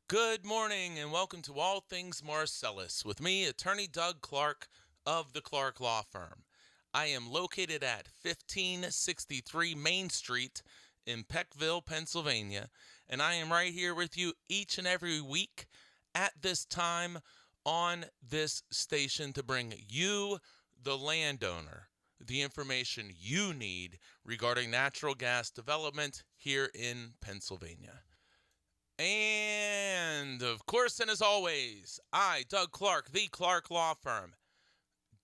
Good morning and welcome to All Things Marcellus with me, attorney Doug Clark of the Clark Law Firm. I am located at 1563 Main Street in Peckville, Pennsylvania, and I am right here with you each and every week at this time on this station to bring you, the landowner, the information you need regarding natural gas development here in Pennsylvania. And of course, and as always, I, Doug Clark, the Clark Law Firm,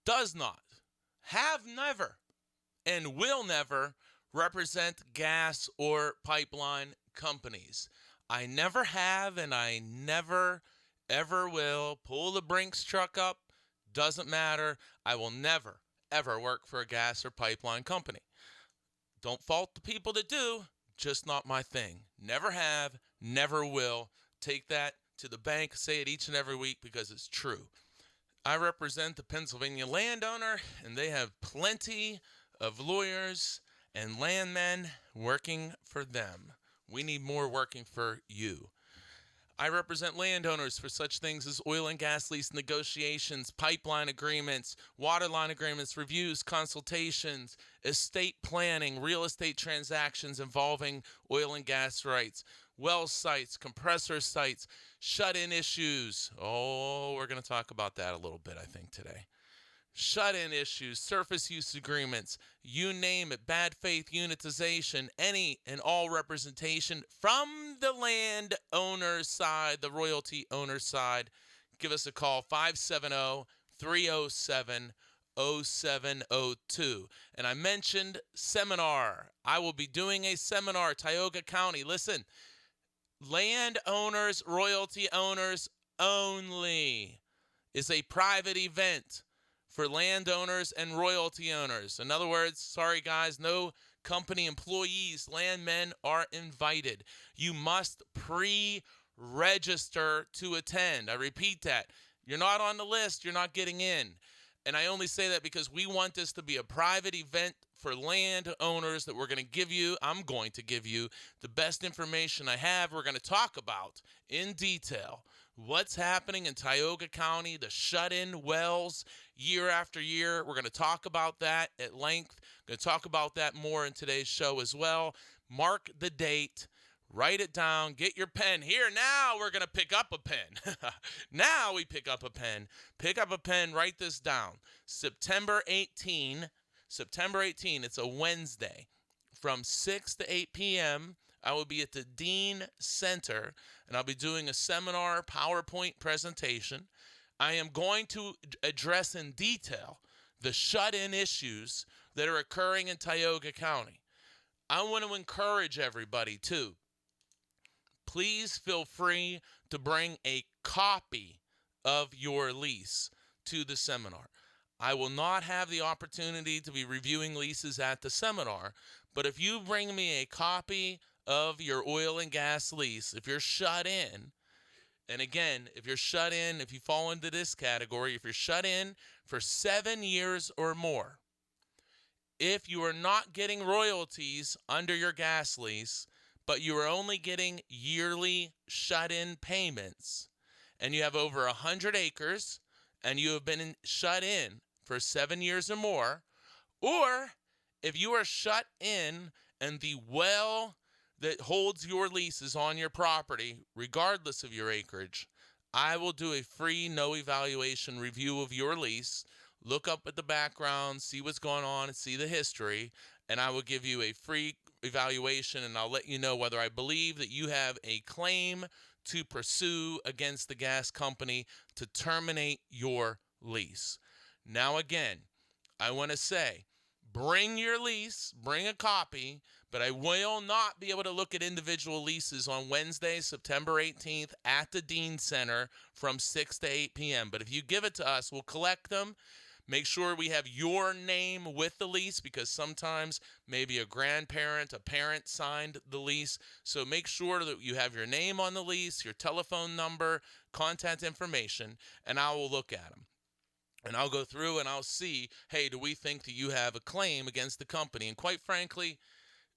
does not, have never, and will never represent gas or pipeline companies. I never have, and I never, ever will pull the Brinks truck up. Doesn't matter. I will never, ever work for a gas or pipeline company. Don't fault the people that do, just not my thing. Never have, never will. Take that to the bank, say it each and every week because it's true. I represent the Pennsylvania landowner, and they have plenty of lawyers and landmen working for them. We need more working for you. I represent landowners for such things as oil and gas lease negotiations, pipeline agreements, water line agreements, reviews, consultations, estate planning, real estate transactions involving oil and gas rights, well sites, compressor sites, shut-in issues. Oh, we're going to talk about that a little bit, I think, today. Shut-in issues, surface use agreements, you name it, bad faith unitization, any and all representation from the landowner's side, the royalty owner's side. Give us a call, 570-307-0702. And I mentioned seminar. I will be doing a seminar, Tioga County. Listen, landowners, royalty owners only is a private event for landowners and royalty owners. In other words, sorry guys, no company employees, landmen are invited. You must pre-register to attend. I repeat that. You're not on the list, you're not getting in. And I only say that because we want this to be a private event for landowners that I'm going to give you the best information I have. We're going to talk about in detail what's happening in Tioga County, the shut-in wells year after year. We're going to talk about that at length. Going to talk about that more in today's show as well. Mark the date. Write it down. Get your pen. Here, now we're going to pick up a pen. Now we pick up a pen. Pick up a pen. Write this down. September 18. It's a Wednesday. From 6 to 8 p.m., I will be at the Dean Center, and I'll be doing a seminar PowerPoint presentation. I am going to address in detail the shut-in issues that are occurring in Tioga County. I want to encourage everybody, too. Please feel free to bring a copy of your lease to the seminar. I will not have the opportunity to be reviewing leases at the seminar, but if you bring me a copy of your oil and gas lease, if you're shut in, and again, if you're shut in, if you fall into this category, if you're shut in for 7 years or more, if you are not getting royalties under your gas lease, but you are only getting yearly shut-in payments, and you have over 100 acres, and you have been shut in for 7 years or more, or if you are shut in and the well that holds your lease is on your property, regardless of your acreage, I will do a free no evaluation review of your lease, look up at the background, see what's going on, and see the history, and I will give you a free evaluation, and I'll let you know whether I believe that you have a claim to pursue against the gas company to terminate your lease. Now again, I want to say, bring your lease, bring a copy, but I will not be able to look at individual leases on Wednesday, September 18th at the Dean Center from 6 to 8 p.m. But if you give it to us, we'll collect them. Make sure we have your name with the lease because sometimes maybe a grandparent, a parent signed the lease. So make sure that you have your name on the lease, your telephone number, contact information, and I will look at them. And I'll go through and I'll see, hey, do we think that you have a claim against the company? And quite frankly,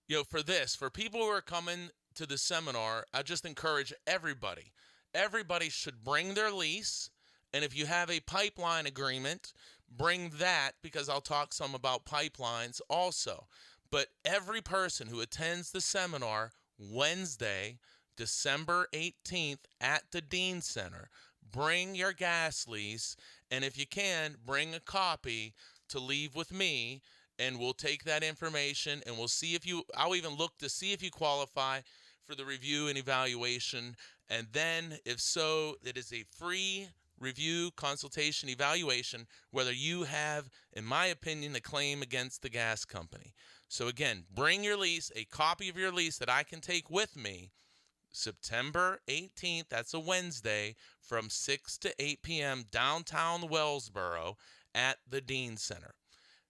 for people who are coming to the seminar, I just encourage everybody everybody should bring their lease. And if you have a pipeline agreement, bring that, because I'll talk some about pipelines also. But every person who attends the seminar Wednesday, December 18th at the Dean Center, bring your gas lease. And if you can, bring a copy to leave with me. And we'll take that information and we'll see if I'll even look to see if you qualify for the review and evaluation. And then, if so, it is a free review, consultation, evaluation, whether you have, in my opinion, a claim against the gas company. So again, bring your lease, a copy of your lease that I can take with me, September 18th, that's a Wednesday, from 6 to 8 p.m. downtown Wellsboro at the Dean Center.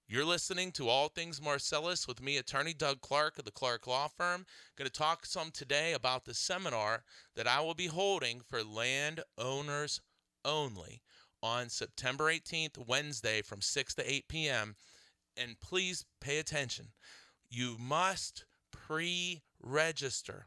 You're listening to All Things Marcellus with me, Attorney Doug Clark of the Clark Law Firm. Going to talk some today about the seminar that I will be holding for landowners only on September 18th, Wednesday, from 6 to 8 p.m. And please pay attention. You must pre-register.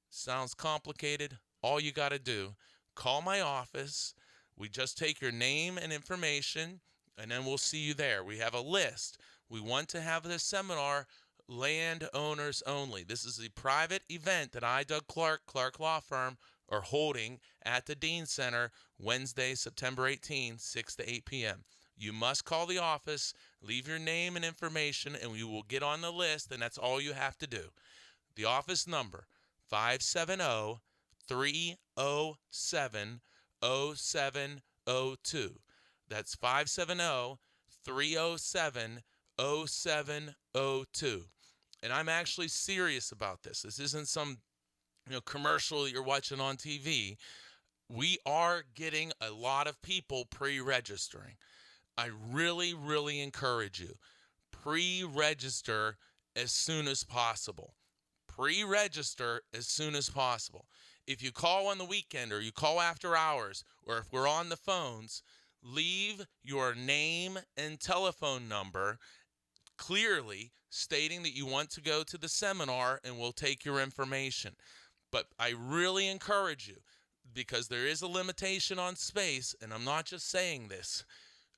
Sounds complicated. All you got to do, call my office. We just take your name and information, and then we'll see you there. We have a list. We want to have this seminar landowners only. This is a private event that I, Doug Clark, Clark Law Firm, are holding at the Dean Center Wednesday, September 18, 6 to 8 p.m. You must call the office, leave your name and information, and we will get on the list, and that's all you have to do. The office number, 570-307-0702. That's 570-307-0702. And I'm actually serious about this. This isn't some commercial that you're watching on TV. We are getting a lot of people pre-registering. I really, really encourage you. Pre-register as soon as possible. Pre-register as soon as possible. If you call on the weekend or you call after hours, or if we're on the phones, leave your name and telephone number clearly stating that you want to go to the seminar, and we'll take your information. But I really encourage you, because there is a limitation on space, and I'm not just saying this,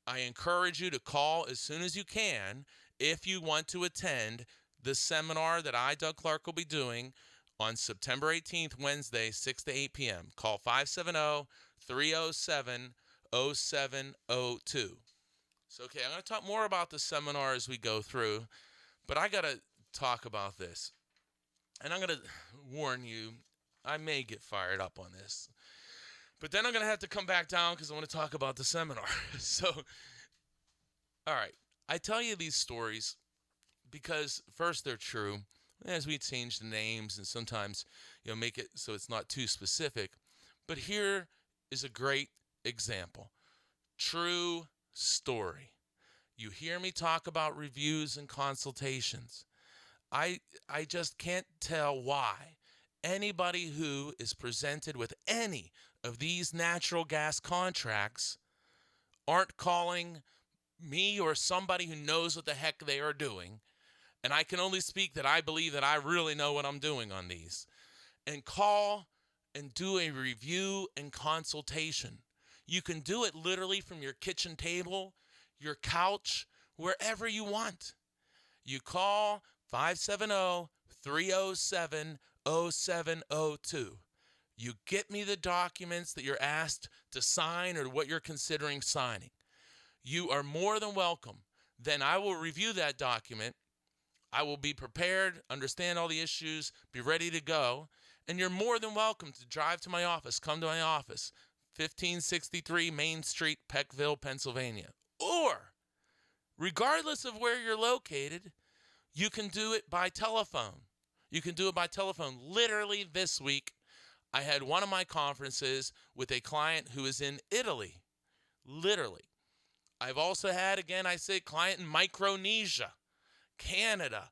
I encourage you to call as soon as you can if you want to attend the seminar that I, Doug Clark, will be doing on September 18th, Wednesday, 6 to 8 p.m. Call 570-307-0702. So, okay, I'm going to talk more about the seminar as we go through, but I got to talk about this. And I'm going to warn you, I may get fired up on this. But then I'm going to have to come back down because I want to talk about the seminar. So, all right. I tell you these stories because, first, they're true. As we change the names and sometimes, make it so it's not too specific. But here is a great example. True story. You hear me talk about reviews and consultations. I just can't tell why anybody who is presented with any of these natural gas contracts aren't calling me or somebody who knows what the heck they are doing. And I can only speak that I believe that I really know what I'm doing on these. And call and do a review and consultation. You can do it literally from your kitchen table, your couch, wherever you want. You call 570-307-0702. You get me the documents that you're asked to sign or what you're considering signing. You are more than welcome. Then I will review that document. I will be prepared, understand all the issues, be ready to go. And you're more than welcome to drive to my office, come to my office, 1563 Main Street, Peckville, Pennsylvania. Or, regardless of where you're located, you can do it by telephone. You can do it by telephone. Literally this week, I had one of my conferences with a client who is in Italy. Literally. I've also had, again, I say, client in Micronesia, Canada,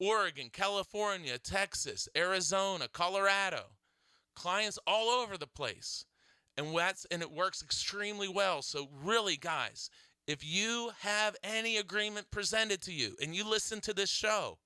Oregon, California, Texas, Arizona, Colorado. Clients all over the place. And it works extremely well. So really, guys, if you have any agreement presented to you and you listen to this show,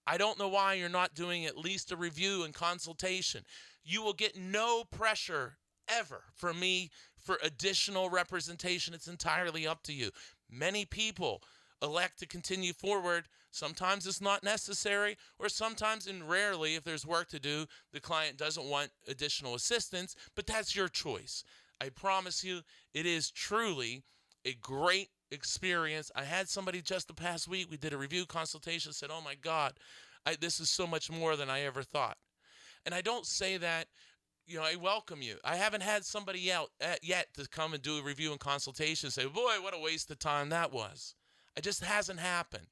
I don't know why you're not doing at least a review and consultation. You will get no pressure ever for me for additional representation. It's entirely up to you. Many people elect to continue forward. Sometimes it's not necessary, or sometimes, and rarely, if there's work to do, the client doesn't want additional assistance, but that's your choice. I promise you, it is truly a great experience. I had somebody just the past week, we did a review consultation, said, oh my God, this is so much more than I ever thought. And I don't say that, I welcome you. I haven't had somebody yet to come and do a review and consultation and say, boy, what a waste of time that was. It just hasn't happened.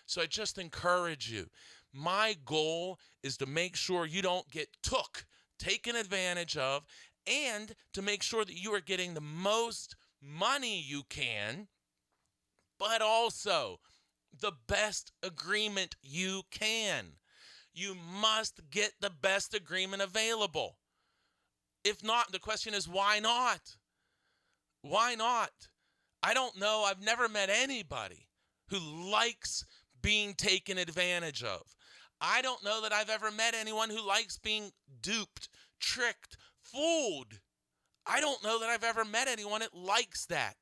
So I just encourage you. My goal is to make sure you don't get taken advantage of, and to make sure that you are getting the most money you can, but also the best agreement you can. You must get the best agreement available. If not, the question is, why not? Why not? I don't know. I've never met anybody who likes being taken advantage of. I don't know that I've ever met anyone who likes being duped, tricked, fooled. I don't know that I've ever met anyone that likes that.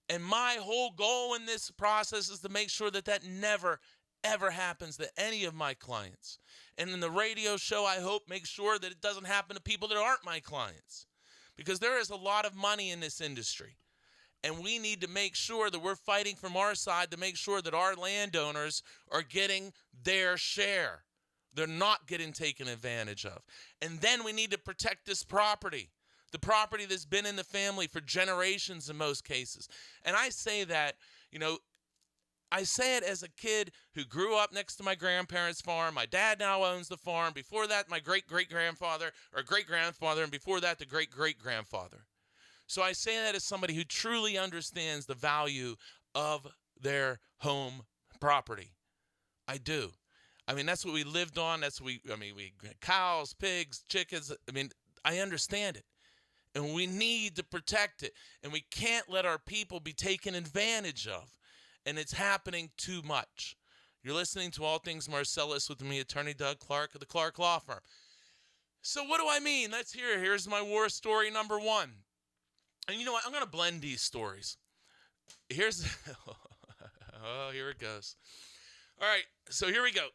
And my whole goal in this process is to make sure that that never, ever happens to any of my clients. And in the radio show, I hope make sure that it doesn't happen to people that aren't my clients. Because there is a lot of money in this industry. And we need to make sure that we're fighting from our side to make sure that our landowners are getting their share. They're not getting taken advantage of. And then we need to protect this property, the property that's been in the family for generations in most cases. And I say that, I say it as a kid who grew up next to my grandparents' farm. My dad now owns the farm. Before that, my great-great-grandfather, or great-grandfather, and before that, the great-great-grandfather. So I say that as somebody who truly understands the value of their home property. I do. I mean, that's what we lived on. We cows, pigs, chickens. I understand it. And we need to protect it. And we can't let our people be taken advantage of. And it's happening too much. You're listening to All Things Marcellus with me, Attorney Doug Clark of the Clark Law Firm. So what do I mean? Let's hear it. Here's my war story number one. And you know what? I'm going to blend these stories. Here it goes. All right, so here we go.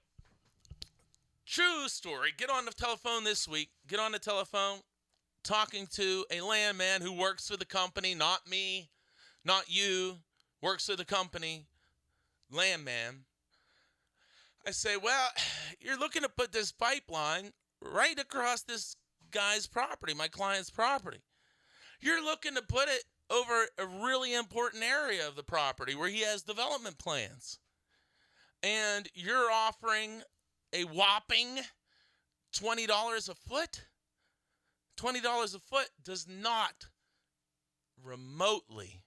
True story. Get on the telephone this week. Get on the telephone talking to a landman who works for the company, not me, not you, works for the company, landman. I say, well, you're looking to put this pipeline right across this guy's property, my client's property. You're looking to put it over a really important area of the property where he has development plans. And you're offering a whopping $20 a foot. $20 a foot does not remotely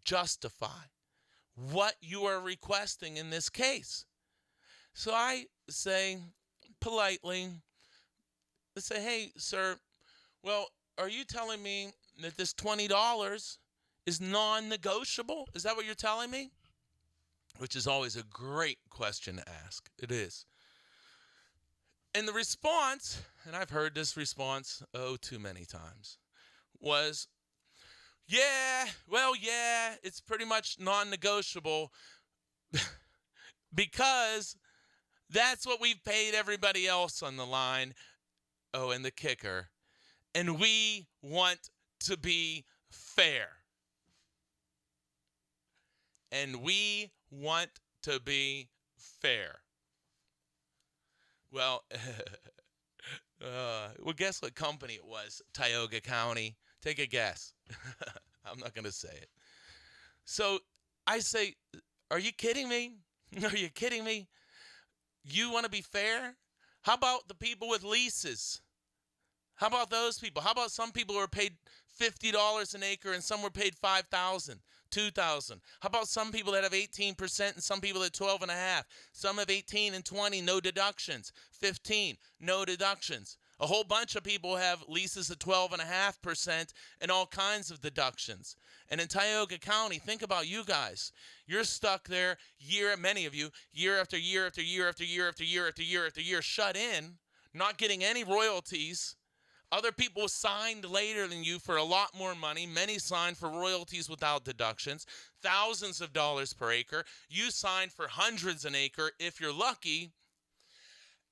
justify what you are requesting in this case. So I say politely, hey, sir, well, are you telling me that this $20 is non-negotiable? Is that what you're telling me? Which is always a great question to ask. It is. And the response, and I've heard this response, too many times, was, yeah, it's pretty much non-negotiable because that's what we've paid everybody else on the line. Oh, and the kicker. And we want to be fair. And we want to be fair. Well, guess what company it was? Tioga County. Take a guess. I'm not going to say it. So I say, are you kidding me? Are you kidding me? You want to be fair? How about the people with leases? How about those people? How about some people who are paid $50 an acre and some were paid $5,000, $2,000? How about some people that have 18% and some people at 12.5%? Some have 18 and 20, no deductions. 15, no deductions. A whole bunch of people have leases at 12.5% and all kinds of deductions. And in Tioga County, think about you guys. You're stuck there, many of you, year after year after year after year after year after year after year, shut in, not getting any royalties Other people signed later than you for a lot more money. Many signed for royalties without deductions, thousands of dollars per acre. You signed for hundreds an acre if you're lucky.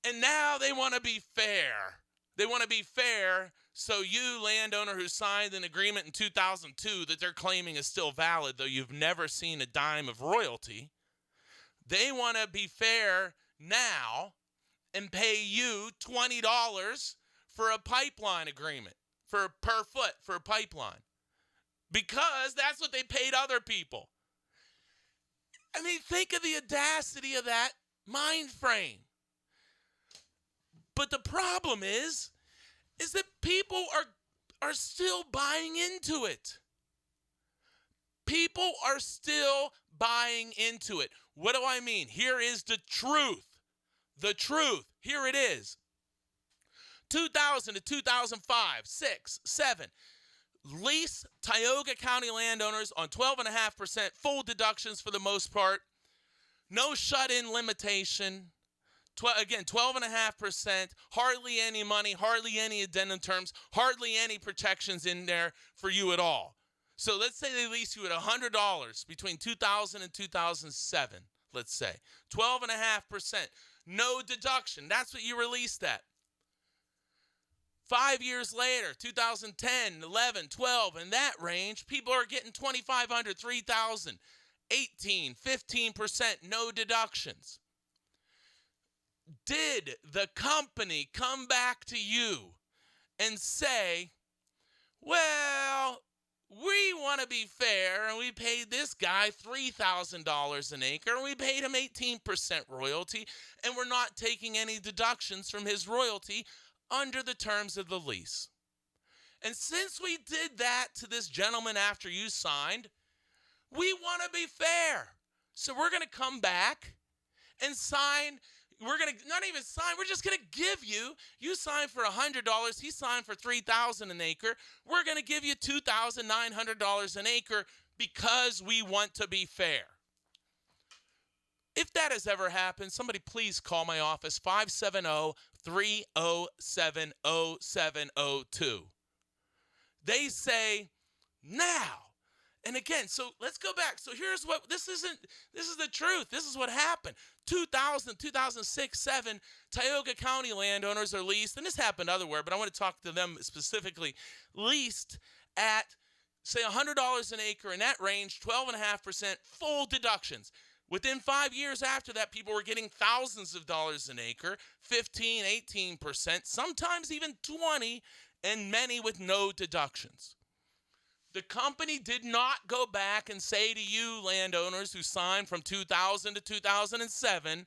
And now they want to be fair. They want to be fair, so you, landowner who signed an agreement in 2002 that they're claiming is still valid, though you've never seen a dime of royalty, they want to be fair now and pay you $20 for a pipeline agreement, for per foot for a pipeline, because that's what they paid other people. I mean, think of the audacity of that mind frame. But the problem is that people are still buying into it. People are still buying into it. What do I mean? Here is the truth. The truth. Here it is. 2000 to 2005, 6, 7. Lease Tioga County landowners on 12.5% full deductions for the most part. No shut-in limitation. Again, 12.5%, hardly any money, hardly any addendum terms, hardly any protections in there for you at all. So let's say they lease you at $100 between 2000 and 2007, let's say. 12.5%, no deduction. That's what you released at. 5 years later, 2010, 11, 12, in that range, people are getting $2,500, $3,000, 18, 15%, no deductions. Did the company come back to you and say, well, we want to be fair, and we paid this guy $3,000 an acre, and we paid him 18% royalty, and we're not taking any deductions from his royalty under the terms of the lease? And since we did that to this gentleman after you signed, we want to be fair. So we're going to come back and sign. We're going to not even sign. We're just going to give you signed for $100. He signed for $3,000 an acre. We're going to give you $2,900 an acre because we want to be fair. If that has ever happened, somebody please call my office, 570-307-0702. They say now. And again, so let's go back. So here's what, this is the truth. This is what happened. 2000, 2006, 7, Tioga County landowners are leased, and this happened otherwhere, but I want to talk to them specifically, leased at, say, $100 an acre, in that range, 12.5% full deductions. Within 5 years after that, people were getting thousands of dollars an acre, 15, 18%, sometimes even 20, and many with no deductions. The company did not go back and say to you landowners who signed from 2000 to 2007,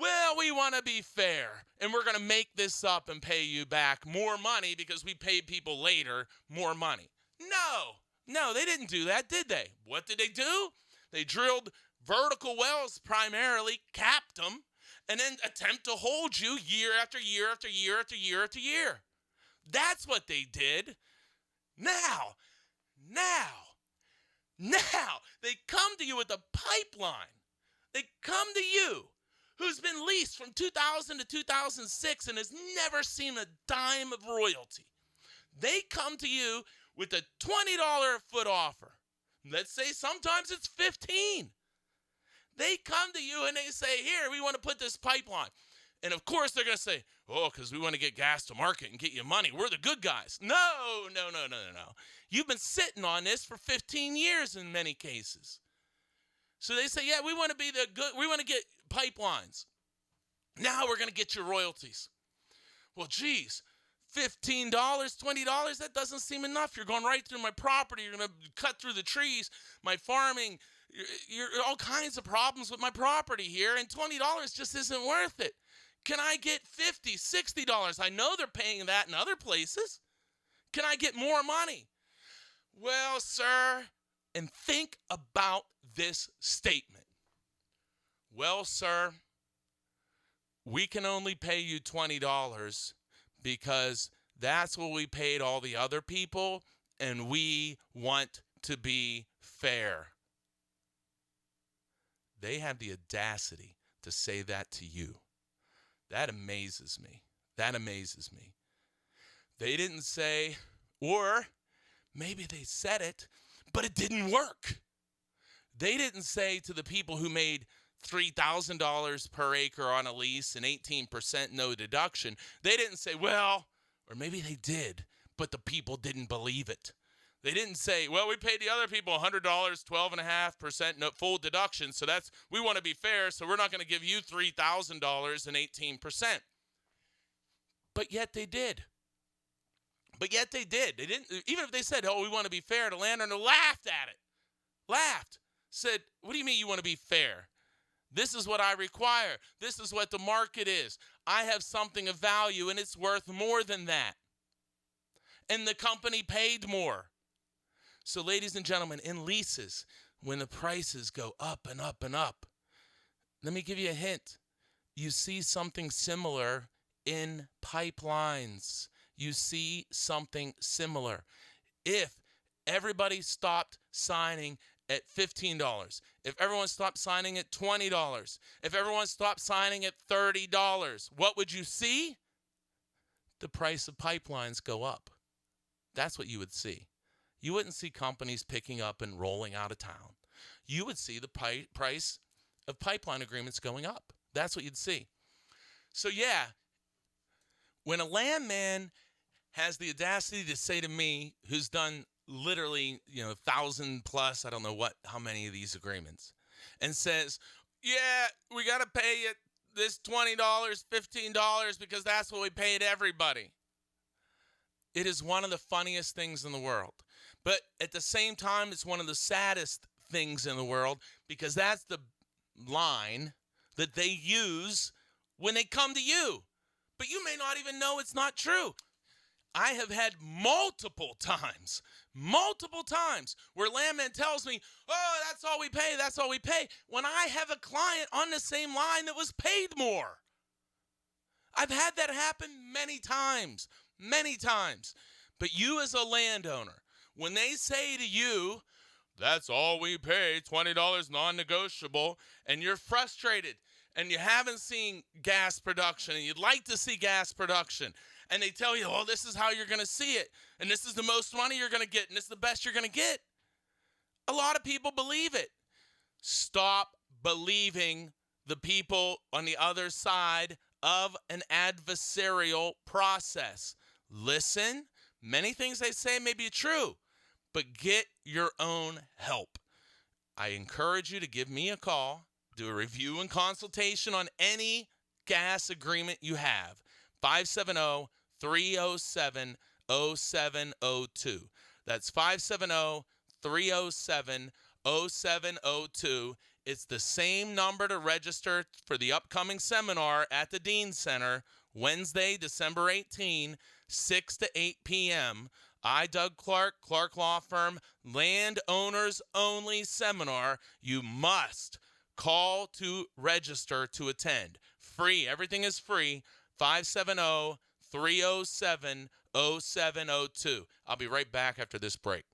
well, we want to be fair, and we're going to make this up and pay you back more money because we paid people later more money. No, they didn't do that, did they? What did they do? They drilled vertical wells primarily, capped them, and then attempt to hold you year after year after year after year after year. That's what they did. Now, they come to you with a pipeline. They come to you, who's been leased from 2000 to 2006 and has never seen a dime of royalty. They come to you with a $20 a foot offer. Let's say sometimes it's $15. They come to you and they say, here, we want to put this pipeline. And of course they're going to say, oh, because we want to get gas to market and get you money. We're the good guys. No. You've been sitting on this for 15 years in many cases. So they say, yeah, we want to be the good, we want to get pipelines. Now we're going to get your royalties. Well, geez, $15, $20, that doesn't seem enough. You're going right through my property. You're going to cut through the trees, my farming. You're all kinds of problems with my property here, and $20 just isn't worth it. Can I get $50, $60? I know they're paying that in other places. Can I get more money? Well, sir, and think about this statement. Well, sir, we can only pay you $20 because that's what we paid all the other people, and we want to be fair. They have the audacity to say that to you. That amazes me. They didn't say, or maybe they said it, but it didn't work. They didn't say to the people who made $3,000 per acre on a lease and 18% no deduction, they didn't say, well, or maybe they did, but the people didn't believe it. They didn't say, well, we paid the other people $100, 12.5% no full deduction, so we want to be fair, so we're not going to give you $3,000 and 18%. But yet they did. They didn't, even if they said, oh, we want to be fair, the landowner laughed at it. Said, what do you mean you want to be fair? This is what I require. This is what the market is. I have something of value, and it's worth more than that. And the company paid more. So, ladies and gentlemen, in leases, when the prices go up and up and up, let me give you a hint. You see something similar in pipelines. You see something similar. If everybody stopped signing at $15, if everyone stopped signing at $20, if everyone stopped signing at $30, what would you see? The price of pipelines go up. That's what you would see. You wouldn't see companies picking up and rolling out of town. You would see the price of pipeline agreements going up. That's what you'd see. So yeah, when a landman has the audacity to say to me, who's done literally, 1,000 plus, I don't know how many of these agreements, and says, yeah, we got to pay you this $20, $15 because that's what we paid everybody. It is one of the funniest things in the world. But at the same time, it's one of the saddest things in the world because that's the line that they use when they come to you. But you may not even know it's not true. I have had multiple times where landman tells me, oh, that's all we pay, when I have a client on the same line that was paid more. I've had that happen many times. But you as a landowner, when they say to you, that's all we pay, $20 non-negotiable, and you're frustrated and you haven't seen gas production and you'd like to see gas production, and they tell you, well, this is how you're going to see it, and this is the most money you're going to get, and this is the best you're going to get. A lot of people believe it. Stop believing the people on the other side of an adversarial process. Listen, many things they say may be true, but get your own help. I encourage you to give me a call, do a review and consultation on any gas agreement you have. 570-307-0702. That's 570-307-0702. It's the same number to register for the upcoming seminar at the Dean Center, Wednesday, December 18, 6 to 8 p.m. I, Doug Clark, Clark Law Firm, Landowners Only Seminar. You must call to register to attend. Free. Everything is free. 570-307-0702. I'll be right back after this break.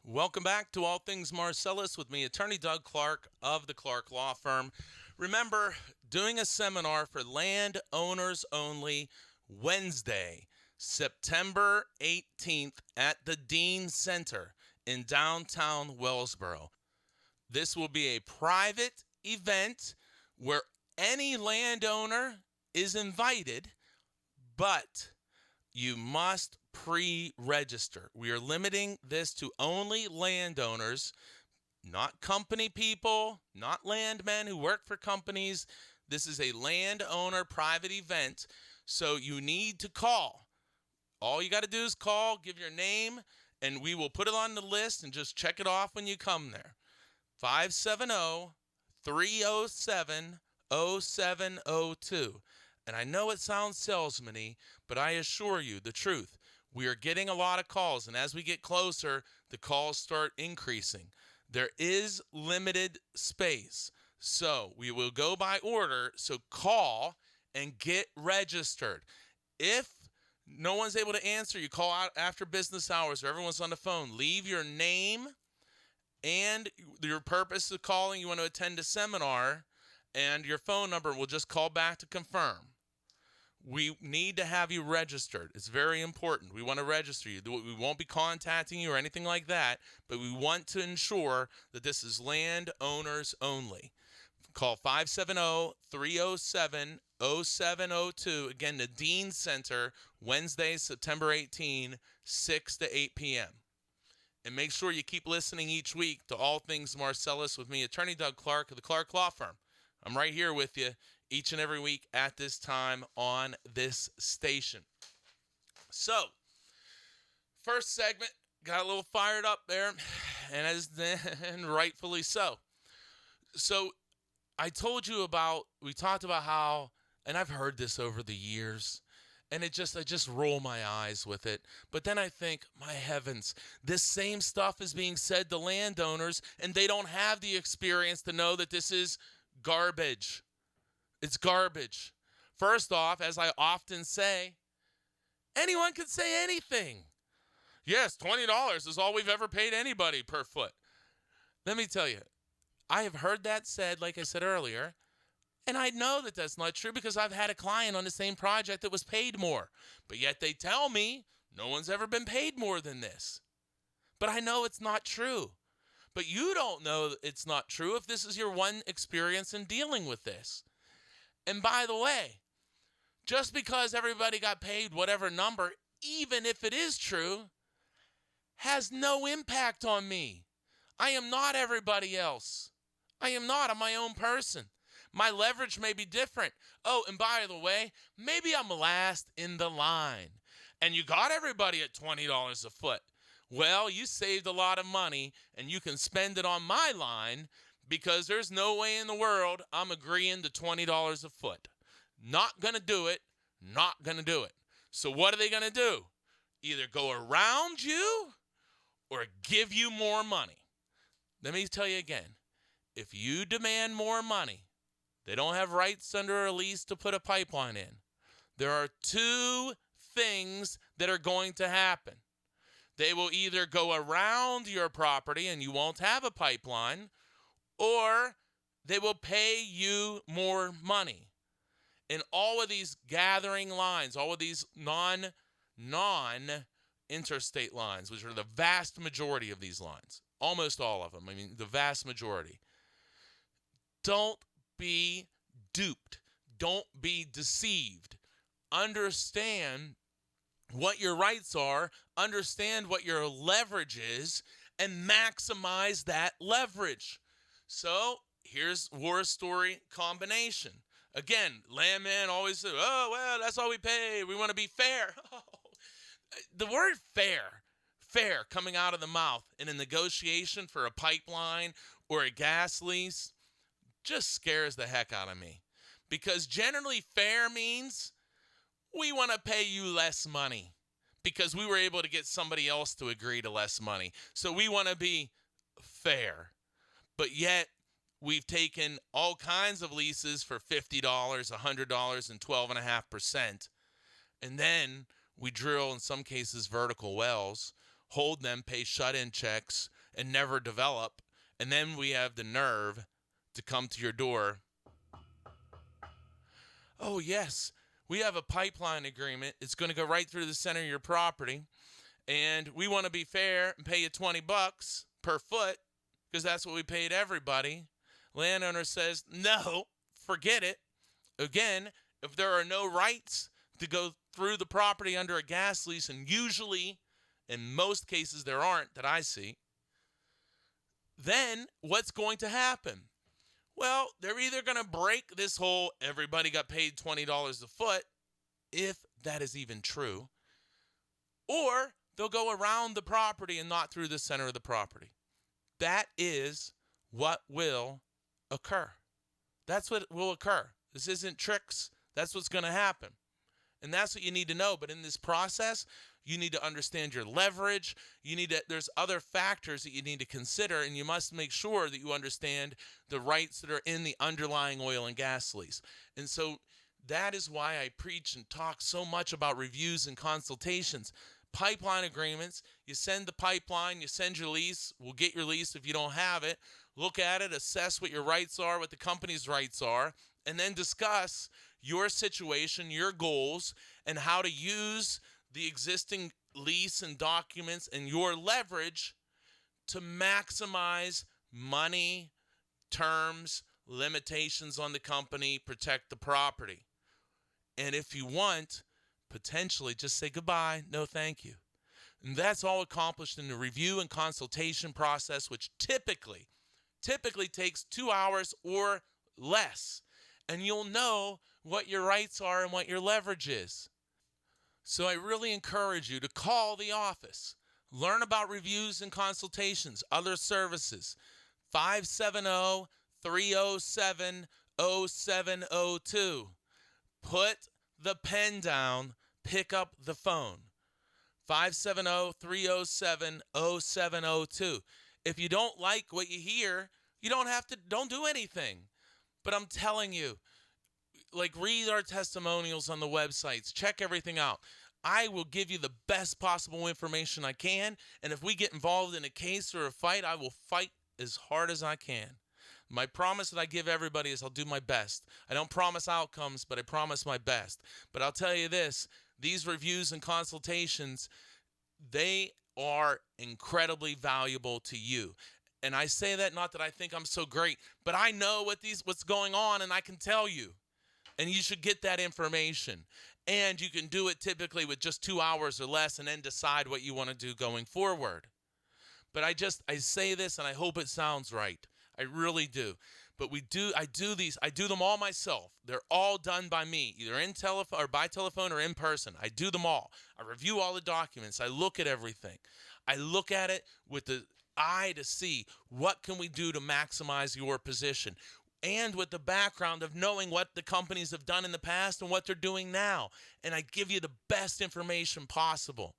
Welcome back to All Things Marcellus with me, Attorney Doug Clark of the Clark Law Firm. Remember, doing a seminar for landowners only Wednesday, September 18th at the Dean Center in downtown Wellsboro. This will be a private event where any landowner is invited, but you must pre-register. We are limiting this to only landowners, not company people, not landmen who work for companies. This is a landowner private event, so you need to call. All you got to do is call, give your name, and we will put it on the list and just check it off when you come there. 570-307-0702. And I know it sounds salesman-y, but I assure you the truth. We are getting a lot of calls, and as we get closer, the calls start increasing. There is limited space, so we will go by order, so call and get registered. If no one's able to answer, you call out after business hours or everyone's on the phone. Leave your name and your purpose of calling. You want to attend a seminar, and your phone number. We'll just call back to confirm. We need to have you registered. It's very important. We want to register you. We won't be contacting you or anything like that, but we want to ensure that this is landowners only. Call 570-307-0702. Again, the Dean Center, Wednesday, September 18, 6 to 8 p.m. And make sure you keep listening each week to All Things Marcellus with me, Attorney Doug Clark of the Clark Law Firm. I'm right here with you each and every week at this time on this station. So, first segment, got a little fired up there, and rightfully so. So, I told you we talked about how, and I've heard this over the years, and I just roll my eyes with it. But then I think, my heavens, this same stuff is being said to landowners, and they don't have the experience to know that this is garbage. It's garbage. First off, as I often say, anyone can say anything. Yes, $20 is all we've ever paid anybody per foot. Let me tell you, I have heard that said, like I said earlier, and I know that that's not true because I've had a client on the same project that was paid more. But yet they tell me no one's ever been paid more than this. But I know it's not true. But you don't know it's not true if this is your one experience in dealing with this. And by the way, just because everybody got paid whatever number, even if it is true, has no impact on me. I am not everybody else. I am not. I'm my own person. My leverage may be different. Oh, and by the way, maybe I'm last in the line. And you got everybody at $20 a foot. Well, you saved a lot of money, and you can spend it on my line because there's no way in the world I'm agreeing to $20 a foot. Not going to do it. Not going to do it. So what are they going to do? Either go around you or give you more money. Let me tell you again. If you demand more money, they don't have rights under a lease to put a pipeline in. There are two things that are going to happen. They will either go around your property and you won't have a pipeline, or they will pay you more money. In all of these gathering lines, all of these non-interstate lines, which are the vast majority of these lines, almost all of them, I mean the vast majority, don't be duped. Don't be deceived. Understand what your rights are, understand what your leverage is, and maximize that leverage. So here's war story combination. Again, landman always says, oh, well, that's all we pay. We want to be fair. The word fair coming out of the mouth in a negotiation for a pipeline or a gas lease just scares the heck out of me. Because generally fair means we want to pay you less money because we were able to get somebody else to agree to less money. So we want to be fair. But yet we've taken all kinds of leases for $50, $100, and 12.5%. And then we drill, in some cases, vertical wells, hold them, pay shut-in checks, and never develop. And then we have the nerve to come to your door. Oh, yes, we have a pipeline agreement. It's going to go right through the center of your property. And we want to be fair and pay you $20 per foot because that's what we paid everybody. Landowner says, no, forget it. Again, if there are no rights to go through the property under a gas lease, and usually, in most cases, there aren't that I see, then what's going to happen? Well, they're either going to break this whole everybody got paid $20 a foot, if that is even true, or they'll go around the property and not through the center of the property. That is what will occur. That's what will occur. This isn't tricks. That's what's going to happen. And that's what you need to know. But in this process, you need to understand your leverage. There's other factors that you need to consider, and you must make sure that you understand the rights that are in the underlying oil and gas lease. And so that is why I preach and talk so much about reviews and consultations. Pipeline agreements, you send the pipeline, you send your lease. We'll get your lease if you don't have it. Look at it, assess what your rights are, what the company's rights are, and then discuss your situation, your goals, and how to use the existing lease and documents and your leverage to maximize money, terms, limitations on the company, protect the property. And if you want, potentially just say goodbye, no thank you. And that's all accomplished in the review and consultation process, which typically takes 2 hours or less. And you'll know what your rights are and what your leverage is. So I really encourage you to call the office. Learn about reviews and consultations, other services. 570-307-0702. Put the pen down, pick up the phone. 570-307-0702. If you don't like what you hear, you don't do anything. But I'm telling you, like, read our testimonials on the websites, check everything out. I will give you the best possible information I can, and if we get involved in a case or a fight, I will fight as hard as I can. My promise that I give everybody is I'll do my best. I don't promise outcomes, but I promise my best. But I'll tell you this, these reviews and consultations, they are incredibly valuable to you. And I say that not that I think I'm so great, but I know what's going on, and I can tell you. And you should get that information. And you can do it typically with just 2 hours or less and then decide what you want to do going forward. But I say this and I hope it sounds right. I really do. But I do them all myself. They're all done by me, either in telephone or by telephone or in person. I do them all. I review all the documents. I look at everything. I look at it with the eye to see what can we do to maximize your position, and with the background of knowing what the companies have done in the past and what they're doing now. And I give you the best information possible.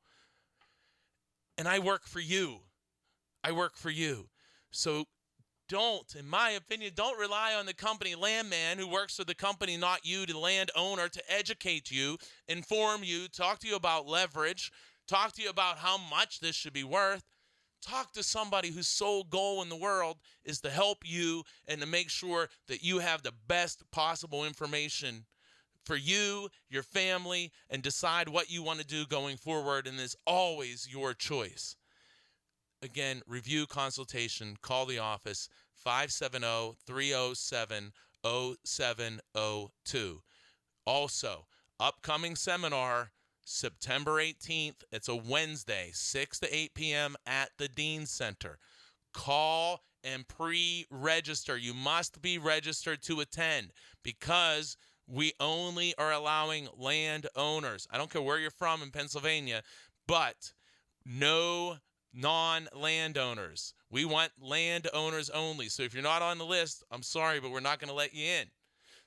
And I work for you. So in my opinion, don't rely on the company landman who works for the company, not you, the landowner, to educate you, inform you, talk to you about leverage, talk to you about how much this should be worth. Talk to somebody whose sole goal in the world is to help you and to make sure that you have the best possible information for you, your family, and decide what you want to do going forward. And it's always your choice. Again, review, consultation, call the office, 570-307-0702. Also, upcoming seminar, September 18th. It's a Wednesday, 6 to 8 p.m. at the Dean Center. Call and pre-register. You must be registered to attend because we only are allowing landowners. I don't care where you're from in Pennsylvania, but no non-landowners. We want landowners only. So if you're not on the list, I'm sorry, but we're not going to let you in.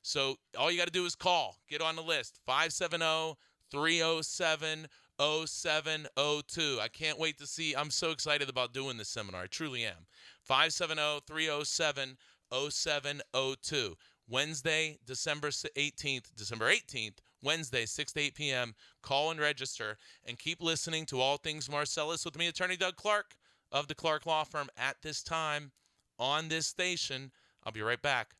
So all you got to do is call. Get on the list. 570-307-0702. I can't wait to see. I'm so excited about doing this seminar. I truly am. 570-307-0702. Wednesday, December 18th, Wednesday, 6 to 8 p.m. Call and register, and keep listening to All Things Marcellus with me, Attorney Doug Clark of the Clark Law Firm, at this time on this station. I'll be right back.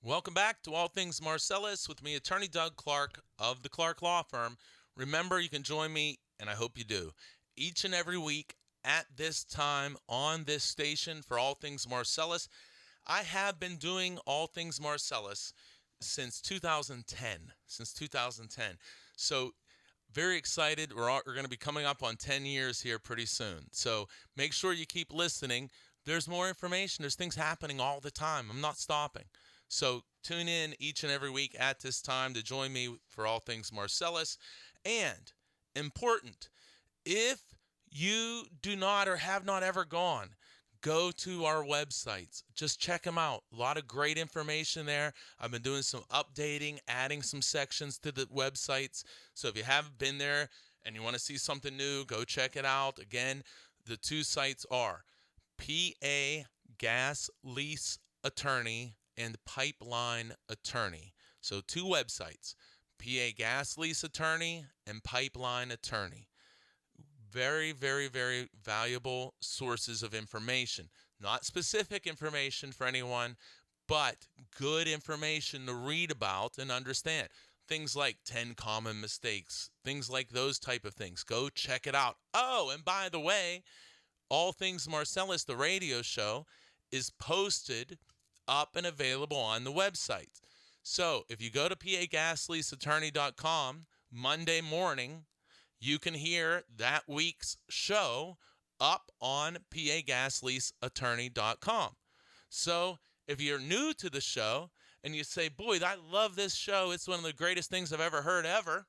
Welcome back to All Things Marcellus with me, Attorney Doug Clark of the Clark Law Firm. Remember, you can join me, and I hope you do, each and every week at this time on this station for All Things Marcellus. I have been doing All Things Marcellus since 2010. So very excited. We're going to be coming up on 10 years here pretty soon. So make sure you keep listening. There's more information. There's things happening all the time. I'm not stopping. So tune in each and every week at this time to join me for All Things Marcellus. And important, if you do not or have not ever gone, go to our websites. Just check them out. A lot of great information there. I've been doing some updating, adding some sections to the websites. So if you haven't been there and you want to see something new, go check it out. Again, the two sites are PA Gas Lease Attorney and Pipeline Attorney. So two websites, PA Gas Lease Attorney and Pipeline Attorney. Very, very, very valuable sources of information. Not specific information for anyone, but good information to read about and understand. Things like 10 common mistakes, things like those type of things. Go check it out. Oh, and by the way, All Things Marcellus, the radio show, is posted up and available on the website. So if you go to pagasleaseattorney.com Monday morning, you can hear that week's show up on pagasleaseattorney.com. So if you're new to the show and you say, boy, I love this show, it's one of the greatest things I've ever heard ever,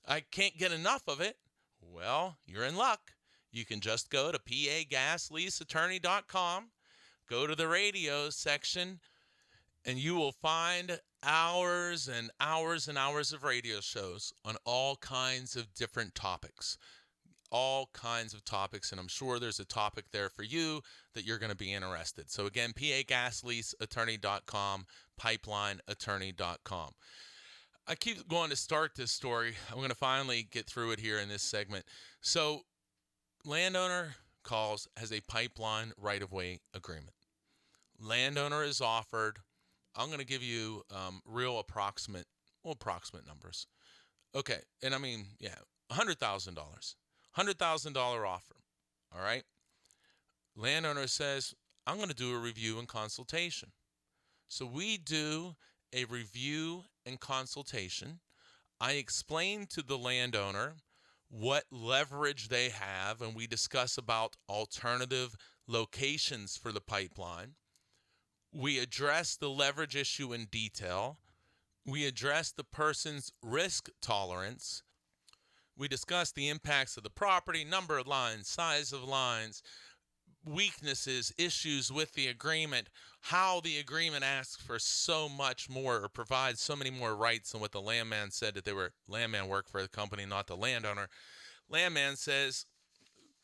I can't get enough of it, well, you're in luck. You can just go to pagasleaseattorney.com, go to the radio section, and you will find hours and hours and hours of radio shows on all kinds of different topics. All kinds of topics, and I'm sure there's a topic there for you that you're going to be interested. So again, pagasleaseattorney.com, pipelineattorney.com. I keep going to start this story. I'm going to finally get through it here in this segment. So landowner calls, has a pipeline right-of-way agreement. Landowner is offered, I'm going to give you real approximate numbers. Okay, and I mean, yeah, $100,000. $100,000 offer, all right? Landowner says, I'm going to do a review and consultation. So we do a review and consultation. I explain to the landowner what leverage they have, and we discuss about alternative locations for the pipeline. We address the leverage issue in detail. We address the person's risk tolerance. We discuss the impacts of the property, number of lines, size of lines, weaknesses, issues with the agreement, how the agreement asks for so much more or provides so many more rights than what the landman said that they were. Landman worked for the company, not the landowner. Landman says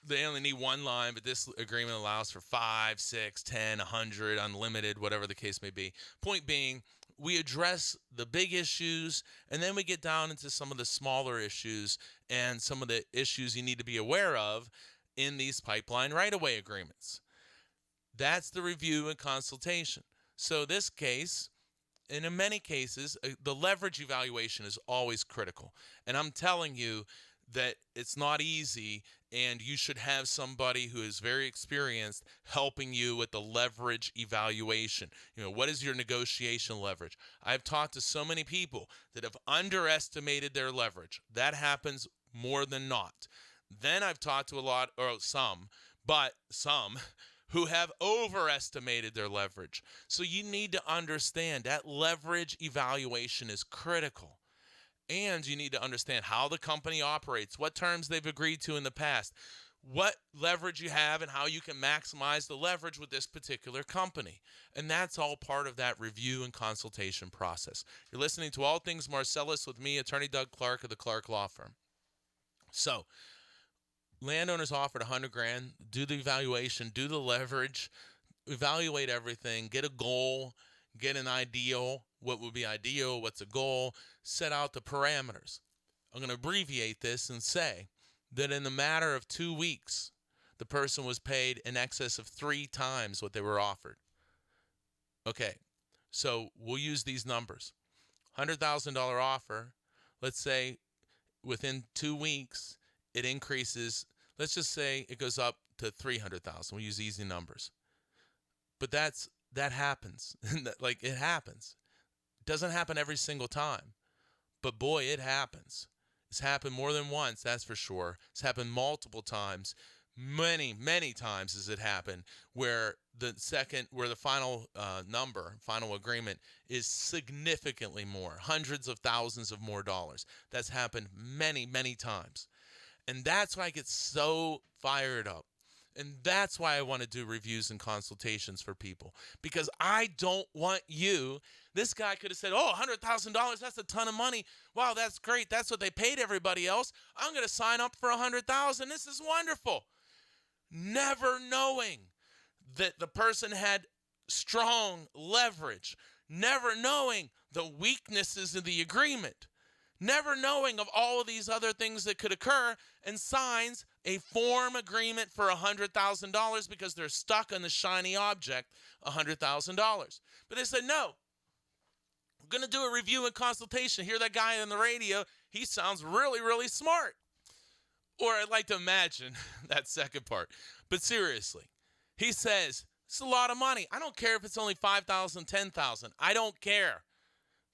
they only need one line, but this agreement allows for 5, 6, 10, 100, unlimited, whatever the case may be. Point being, we address the big issues, and then we get down into some of the smaller issues and some of the issues you need to be aware of in these pipeline right-of-way agreements. That's the review and consultation. So this case, and in many cases, the leverage evaluation is always critical. And I'm telling you that it's not easy, and you should have somebody who is very experienced helping you with the leverage evaluation. You know, what is your negotiation leverage? I've talked to so many people that have underestimated their leverage. That happens more than not. Then I've talked to some who have overestimated their leverage. So you need to understand that leverage evaluation is critical. And you need to understand how the company operates, what terms they've agreed to in the past, what leverage you have, and how you can maximize the leverage with this particular company. And that's all part of that review and consultation process. You're listening to All Things Marcellus with me, Attorney Doug Clark of the Clark Law Firm. So, landowners offered $100,000, do the evaluation, do the leverage, evaluate everything, get a goal, get an ideal, what would be ideal, what's a goal, set out the parameters. I'm going to abbreviate this and say that in the matter of 2 weeks, the person was paid in excess of 3 times what they were offered. Okay, so we'll use these numbers. $100,000 offer, let's say within 2 weeks, it increases, let's just say it goes up to $300,000. We'll use easy numbers. But that happens. Like, it happens. It doesn't happen every single time. But boy, it happens. It's happened more than once, that's for sure. It's happened multiple times. Many, many times has it happened where the final final agreement is significantly more, hundreds of thousands of more dollars. That's happened many, many times. And that's why I get so fired up. And that's why I want to do reviews and consultations for people. Because I don't want you. This guy could have said, oh, $100,000, that's a ton of money. Wow, that's great. That's what they paid everybody else. I'm going to sign up for $100,000. This is wonderful. Never knowing that the person had strong leverage. Never knowing the weaknesses of the agreement. never knowing of all of these other things that could occur, and signs a form agreement for $100,000 because they're stuck on the shiny object, $100,000. But they said, no, we're going to do a review and consultation. Hear that guy on the radio? He sounds really, really smart. Or I'd like to imagine that second part. But seriously, he says, it's a lot of money. I don't care if it's only $5,000, $10,000. I don't care.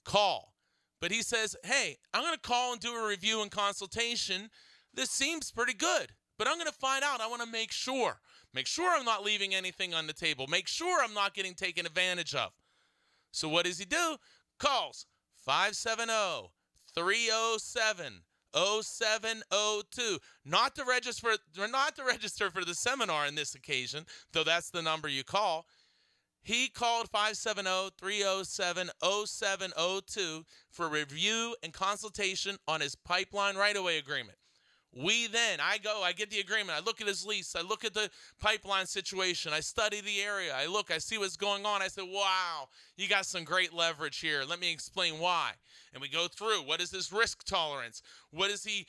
Call. But he says, hey, I'm going to call and do a review and consultation. This seems pretty good, but I'm going to find out. I want to make sure. Make sure I'm not leaving anything on the table. Make sure I'm not getting taken advantage of. So what does he do? Calls 570-307-0702. Not to register for the seminar in this occasion, though that's the number you call. He called 570-307-0702 for review and consultation on his pipeline right-of-way agreement. I get the agreement. I look at his lease. I look at the pipeline situation. I study the area. I see what's going on. I said, wow, you got some great leverage here. Let me explain why. And we go through, what is his risk tolerance? What if the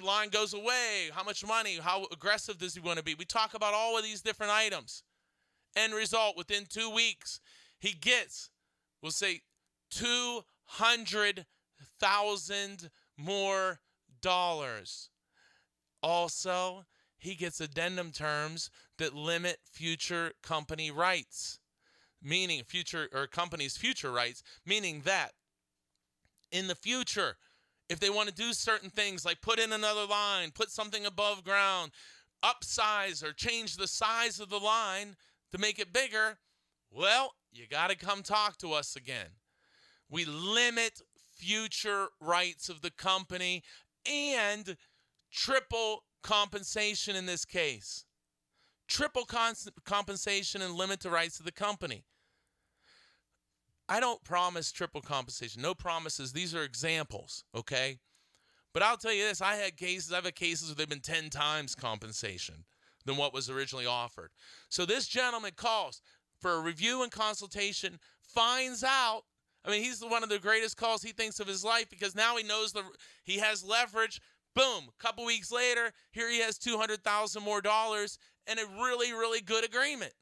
line goes away? How much money? How aggressive does he want to be? We talk about all of these different items. End result, within 2 weeks, he gets, we'll say, $200,000 more dollars. Also, he gets addendum terms that limit future company rights, meaning company's future rights, meaning that in the future, if they want to do certain things like put in another line, put something above ground, upsize or change the size of the line to make it bigger, well, you got to come talk to us again. We limit future rights of the company and triple compensation in this case. Triple compensation and limit the rights of the company. I don't promise triple compensation. No promises. These are examples, okay? But I'll tell you this. I've had cases where they've been 10 times compensation than what was originally offered. So this gentleman calls for a review and consultation, finds out, he's one of the greatest calls he thinks of his life because now he knows he has leverage. Boom, a couple weeks later, here he has $200,000 more dollars and a really, really good agreement.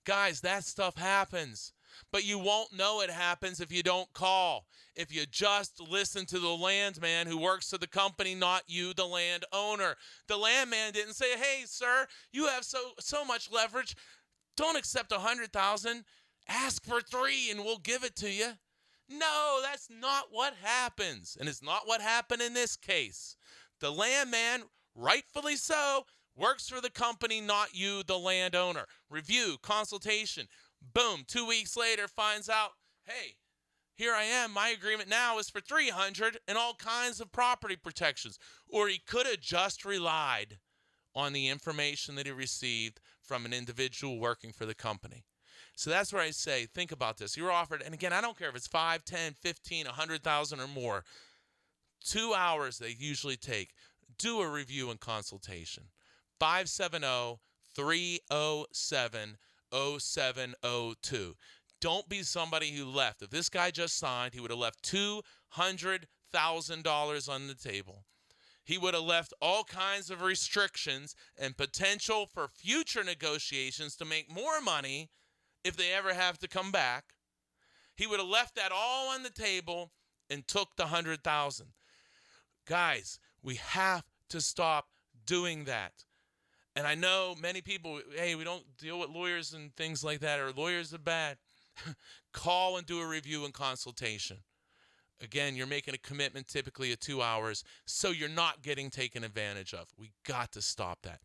Guys, that stuff happens. But you won't know it happens if you don't call. If you just listen to the landman who works for the company, not you, the landowner. The landman didn't say, hey, sir, you have so much leverage. Don't accept $100,000. Ask for $3 and we'll give it to you. No, that's not what happens. And it's not what happened in this case. The landman, rightfully so, works for the company, not you, the landowner. Review, consultation. Boom, 2 weeks later finds out, hey, here I am. My agreement now is for $300 and all kinds of property protections. Or he could have just relied on the information that he received from an individual working for the company. So that's where I say, think about this. You're offered, and again, I don't care if it's 5, 10, 15, 100,000 or more. 2 hours they usually take. Do a review and consultation. 570-307-0702. Don't be somebody who left. If this guy just signed, he would have left $200,000 on the table. He would have left all kinds of restrictions and potential for future negotiations to make more money if they ever have to come back. He would have left that all on the table and took the $100,000. Guys, we have to stop doing that. And I know many people, hey, we don't deal with lawyers and things like that, or lawyers are bad. Call and do a review and consultation. Again, you're making a commitment typically of 2 hours, so you're not getting taken advantage of. We got to stop that.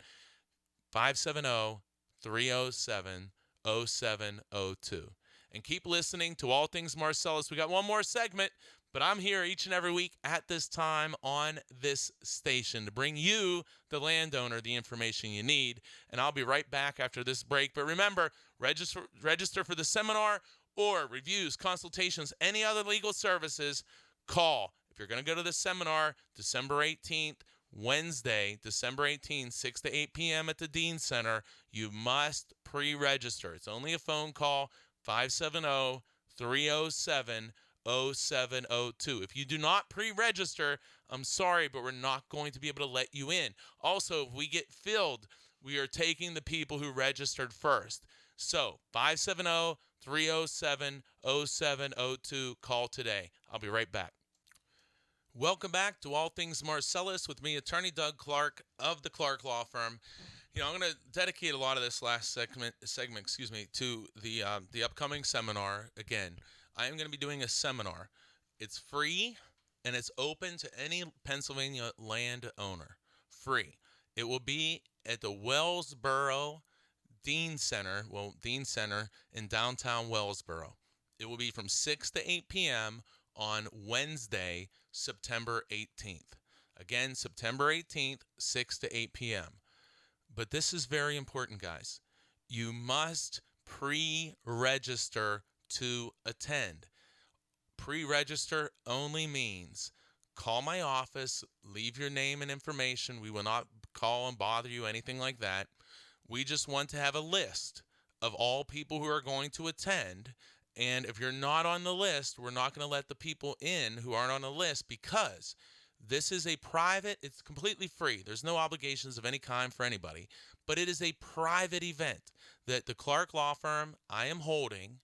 570-307-0702. And keep listening to All Things Marcellus. We got one more segment, but I'm here each and every week at this time on this station to bring you, the landowner, the information you need. And I'll be right back after this break. But remember, register for the seminar or reviews, consultations, any other legal services, call. If you're going to go to the seminar, December 18th, Wednesday, December 18th, 6 to 8 p.m. at the Dean Center, you must pre-register. It's only a phone call, 570-307-0702. 0702. If you do not pre-register, I'm sorry, but we're not going to be able to let you in. Also, if we get filled, we are taking the people who registered first. So 570-307-0702. Call today. I'll be right back. Welcome back to All Things Marcellus with me, Attorney Doug Clark of the Clark Law Firm. I'm going to dedicate a lot of this last segment, to the upcoming seminar. Again, I am going to be doing a seminar. It's free and it's open to any Pennsylvania landowner. Free. It will be at the Wellsboro Dean Center in downtown Wellsboro. It will be from 6 to 8 p.m. on Wednesday, September 18th. Again, September 18th, 6 to 8 p.m. But this is very important, guys. You must pre-register to attend. Pre-register only means call my office, leave your name and information. We will not call and bother you, anything like that. We just want to have a list of all people who are going to attend. And if you're not on the list, we're not going to let the people in who aren't on the list, because this is a private, it's completely free. There's no obligations of any kind for anybody, but it is a private event that the Clark Law Firm, I am holding,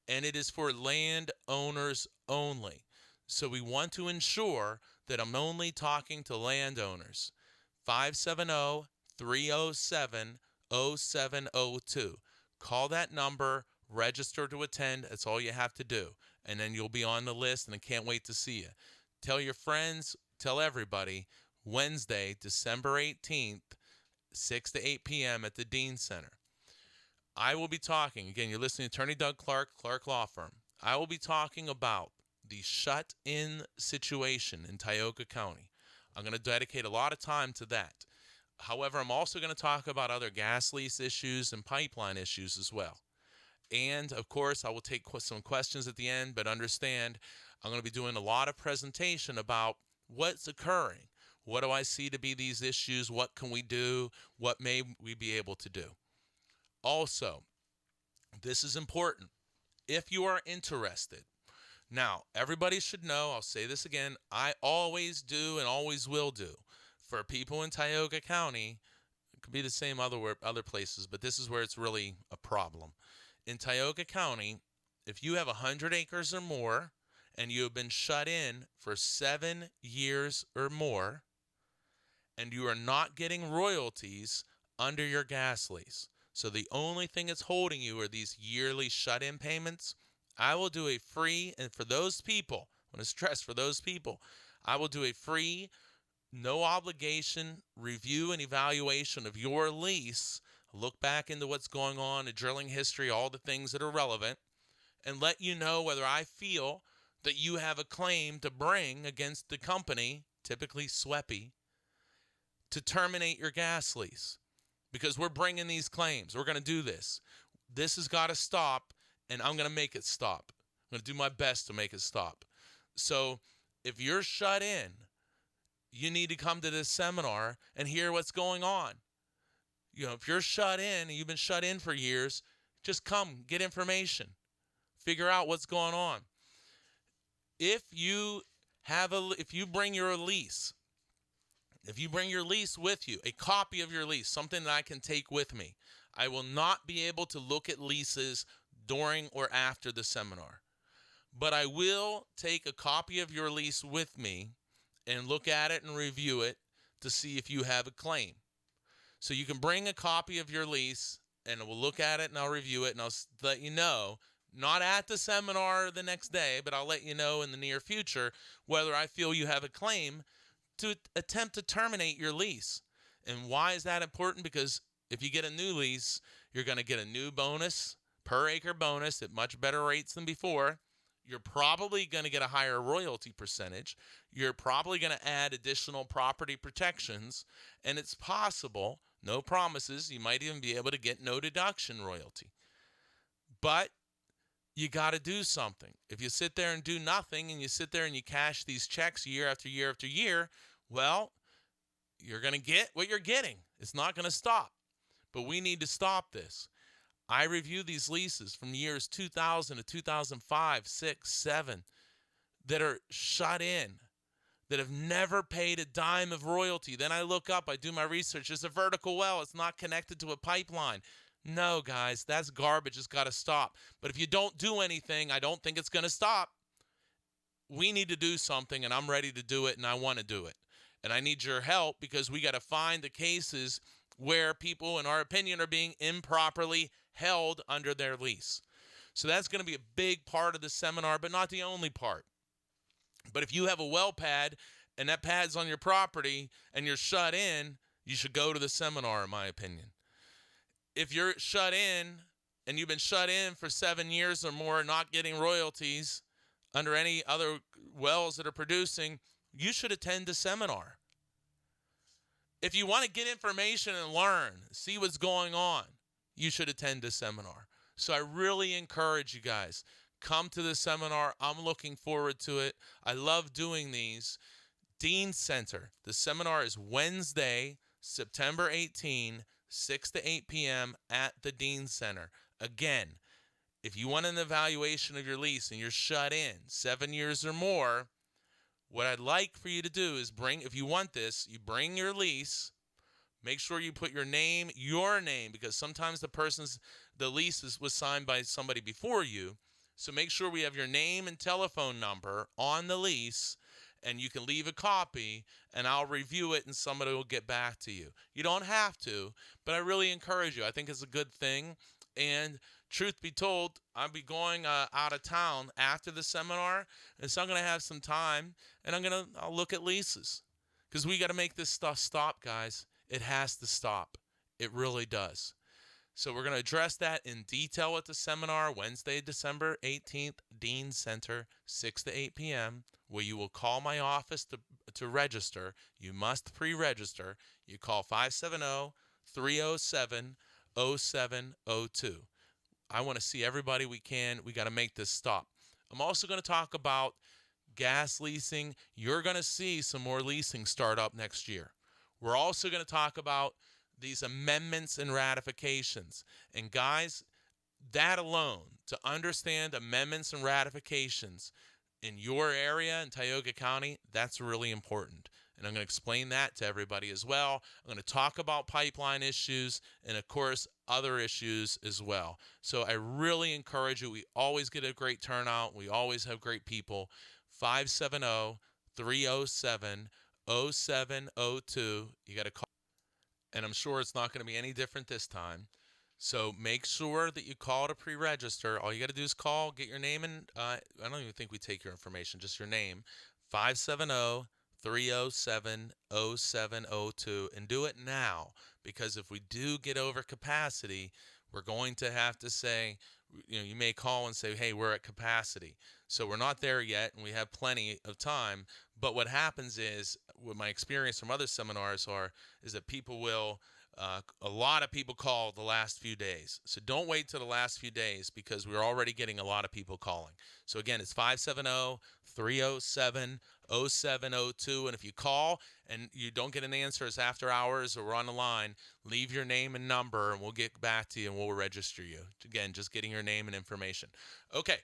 and it is for landowners only. So we want to ensure that I'm only talking to landowners. 570-307-0702. Call that number, register to attend. That's all you have to do. And then you'll be on the list, and I can't wait to see you. Tell your friends, tell everybody, Wednesday, December 18th, 6 to 8 p.m. at the Dean Center. I will be talking, again, you're listening to Attorney Doug Clark, Clark Law Firm. I will be talking about the shut-in situation in Tioga County. I'm going to dedicate a lot of time to that. However, I'm also going to talk about other gas lease issues and pipeline issues as well. And, of course, I will take some questions at the end, but understand I'm going to be doing a lot of presentation about what's occurring. What do I see to be these issues? What can we do? What may we be able to do? Also, this is important. If you are interested, now, everybody should know, I'll say this again, I always do and always will do. For people in Tioga County, it could be the same other places, but this is where it's really a problem. In Tioga County, if you have 100 acres or more and you have been shut in for 7 years or more, and you are not getting royalties under your gas lease, so the only thing that's holding you are these yearly shut-in payments, I will do a free, and for those people, I want to stress for those people, I will do a free, no obligation review and evaluation of your lease, look back into what's going on, the drilling history, all the things that are relevant, and let you know whether I feel that you have a claim to bring against the company, typically SWEPI, to terminate your gas lease. Because we're bringing these claims. We're going to do this. This has got to stop, and I'm going to make it stop. I'm going to do my best to make it stop. So if you're shut in, you need to come to this seminar and hear what's going on. If you're shut in and you've been shut in for years, just come, get information, figure out what's going on. If you bring your lease, if you bring your lease with you, a copy of your lease, something that I can take with me, I will not be able to look at leases during or after the seminar. But I will take a copy of your lease with me and look at it and review it to see if you have a claim. So you can bring a copy of your lease, and we'll look at it and I'll review it, and I'll let you know, not at the seminar the next day, but I'll let you know in the near future whether I feel you have a claim to attempt to terminate your lease. And why is that important? Because if you get a new lease, you're going to get a new bonus, per acre bonus at much better rates than before. You're probably going to get a higher royalty percentage. You're probably going to add additional property protections. And it's possible, no promises, you might even be able to get no deduction royalty. But you got to do something. If you sit there and do nothing, and you sit there and you cash these checks year after year after year, well, you're going to get what you're getting. It's not going to stop. But we need to stop this. I review these leases from years 2000 to 2005, 6, 7. that are shut in, that have never paid a dime of royalty. Then I look up, I do my research. It's a vertical well. It's not connected to a pipeline. No, guys, that's garbage. It's got to stop. But if you don't do anything, I don't think it's going to stop. We need to do something, and I'm ready to do it, and I want to do it. And I need your help because we got to find the cases where people, in our opinion, are being improperly held under their lease. So that's going to be a big part of the seminar, but not the only part. But if you have a well pad and that pad's on your property and you're shut in, you should go to the seminar, in my opinion. If you're shut in and you've been shut in for 7 years or more, not getting royalties under any other wells that are producing, you should attend the seminar. If you want to get information and learn, see what's going on, you should attend the seminar. So I really encourage you guys, come to the seminar. I'm looking forward to it. I love doing these. Dean Center. The seminar is Wednesday, September 18, 6 to 8 p.m. at the Dean Center. Again, if you want an evaluation of your lease and you're shut in 7 years or more, what I'd like for you to do is if you want this, you bring your lease. Make sure you put your name, because sometimes the lease was signed by somebody before you. So make sure we have your name and telephone number on the lease, and you can leave a copy, and I'll review it, and somebody will get back to you. You don't have to, but I really encourage you. I think it's a good thing. And truth be told, I'll be going out of town after the seminar, and so I'm going to have some time, and I'll look at leases because we got to make this stuff stop, guys. It has to stop. It really does. So we're going to address that in detail at the seminar, Wednesday, December 18th, Dean Center, 6 to 8 p.m., where you will call my office to register. You must pre-register. You call 570-307-0702. I want to see everybody we can. We got to make this stop. I'm also going to talk about gas leasing. You're going to see some more leasing start up next year. We're also going to talk about these amendments and ratifications. And guys, that alone, to understand amendments and ratifications in your area in Tioga County, that's really important. And I'm going to explain that to everybody as well. I'm going to talk about pipeline issues and, of course, other issues as well. So I really encourage you. We always get a great turnout. We always have great people. 570-307-0702. You got to call. And I'm sure it's not going to be any different this time. So make sure that you call to pre-register. All you got to do is call, get your name, and I don't even think we take your information, just your name. 570-307-0702, and do it now, because if we do get over capacity, we're going to have to say, you may call and say, hey, we're at capacity. So we're not there yet, and we have plenty of time. But what happens is, what my experience from other seminars is that a lot of people call the last few days. So don't wait till the last few days, because we're already getting a lot of people calling. So again, it's 570-307-0702. And if you call and you don't get an answer, it's after hours or we're on the line, leave your name and number, and we'll get back to you and we'll register you. Again, just getting your name and information. Okay.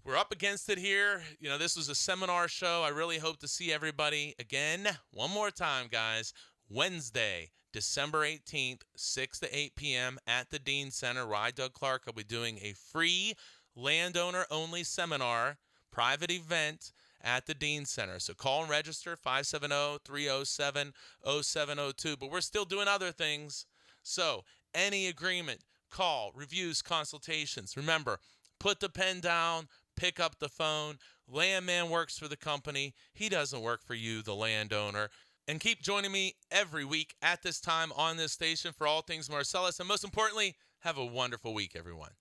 We're up against it here. This was a seminar show. I really hope to see everybody again. One more time, guys. Wednesday, December 18th, 6 to 8 p.m. at the Dean Center, where I, Doug Clark, will be doing a free landowner-only seminar, private event at the Dean Center. So call and register, 570-307-0702. But we're still doing other things. So any agreement, call, reviews, consultations. Remember, put the pen down. Pick up the phone. Landman works for the company. He doesn't work for you, the landowner. And keep joining me every week at this time on this station for all things Marcellus. And most importantly, have a wonderful week, everyone.